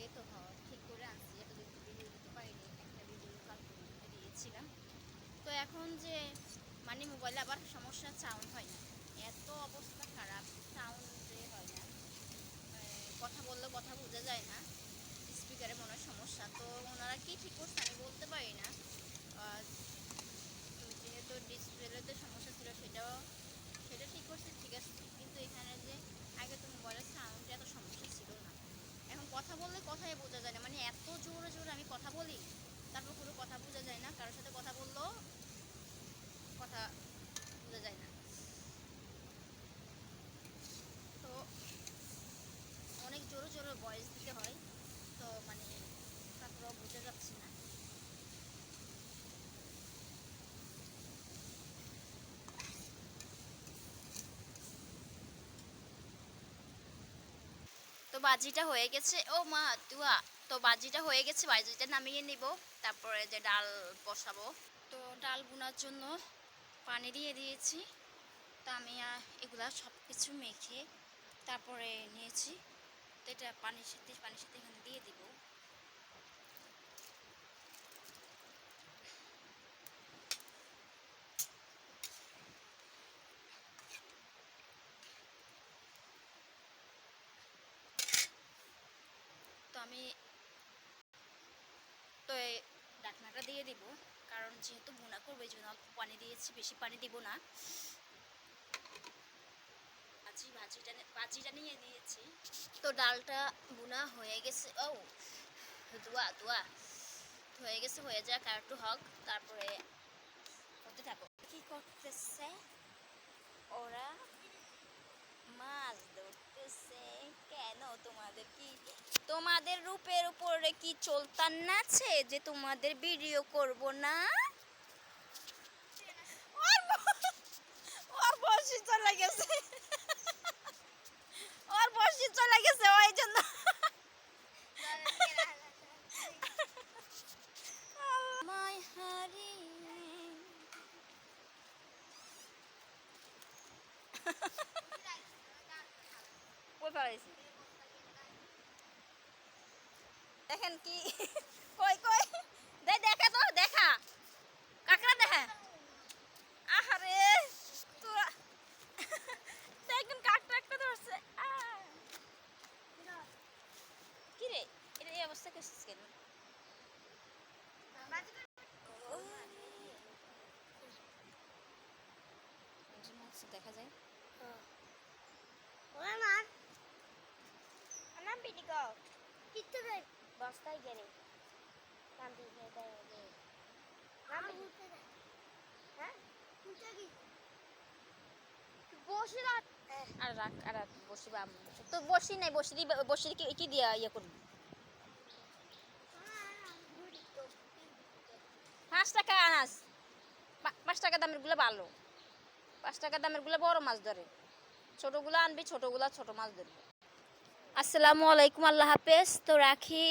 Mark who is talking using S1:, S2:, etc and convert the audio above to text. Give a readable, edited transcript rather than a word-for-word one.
S1: এই তো ঠিক করে আনছি, এতদিন তো ভিডিও দিতে পারিনি, একটা ভিডিও কালকে দিয়েছিলাম। তো এখন যে মানে মোবাইলে আবার সমস্যা, সাউন্ড হয় না, এত অবস্থা খারাপ, সাউন্ডে হয় না, কথা বললেও কথা বোঝা যায় না, স্পিকারে মনে হয় সমস্যা। তো ওনারা কি ঠিক করছে আমি বলতে পারি না। তো যেহেতু ডিসপ্লেতে সমস্যা ছিল সেটা ঠিক করছে, ঠিক আছে, কিন্তু এখানে যে আগে তো মোবাইলের সাউন্ডে এত সমস্যা ছিল না। এখন কথা বললে কথাই বোঝা যায় না, মানে এত জোরে জোরে আমি কথা বলি, তারপর পুরো কথা বোঝা যায় না, কারোর সাথে কথা বললেও কথা বোঝা যায় না। তো অনেক জোরে জোরে ভয়েস দিতে হয়, তো মানে তারপরেও বোঝা যাচ্ছে না। তো বাজিটা হয়ে গেছে, ও মা তুয়া। তো বাজিটা হয়ে গেছে, বাজিটা নামিয়ে নিব, তারপরে যে ডাল বসাবো। তো ডাল বোনার জন্য পানি দিয়ে দিয়েছি। তো আমি এগুলা সব কিছু মেখে তারপরে নিয়েছি। তো এটা পানির সাথে এখানে দিয়ে দিব। তো আমি তো এই ঢাকনাটা দিয়ে দিব, কারণ যেহেতু বোনা করবো এই জন্য অল্প পানি দিয়েছি, বেশি পানি দিব না। ভাজিটা নিয়ে দিয়েছি। তো ডালটা বোনা হয়ে গেছে, ও ধোয়া ধোয়া হয়ে গেছে, হয়ে যাক আর একটু হক, তারপরে করতে থাকো। কি করতেছে ওরা? মাছ ধরতেছে কেন? তোমাদের রূপের উপরে কি চলতান আছে যে তোমাদের ভিডিও করব না? ওর বসি চলে গেছে, ওর বসি চলে গেছে, ওই জন্য মাই হারি কই পালাইছি দেখেন কি কই কই দেখা তো দেখা কাকড়া দেখা। আহারে তোরা দেখেন কাকটা একটা ধরছে। কি রে, এটা এই অবস্থা করছিস কেন? দেখা যায় বস্তায় গেলে আর রাখ আর বসি বা তো বসি নাই, বসি কি দিয়া ইয়ে করবি? 5 টাকা আনাস, 5 টাকা দামের গুলো ভালো, 5 টাকা দামের গুলো বড় মাছ ধরে, ছোটগুলো আনবি, ছোটগুলা ছোট মাছ ধরবি। আসসালামু আলাইকুম, আল্লাহ হাফেজ। তো রাখি।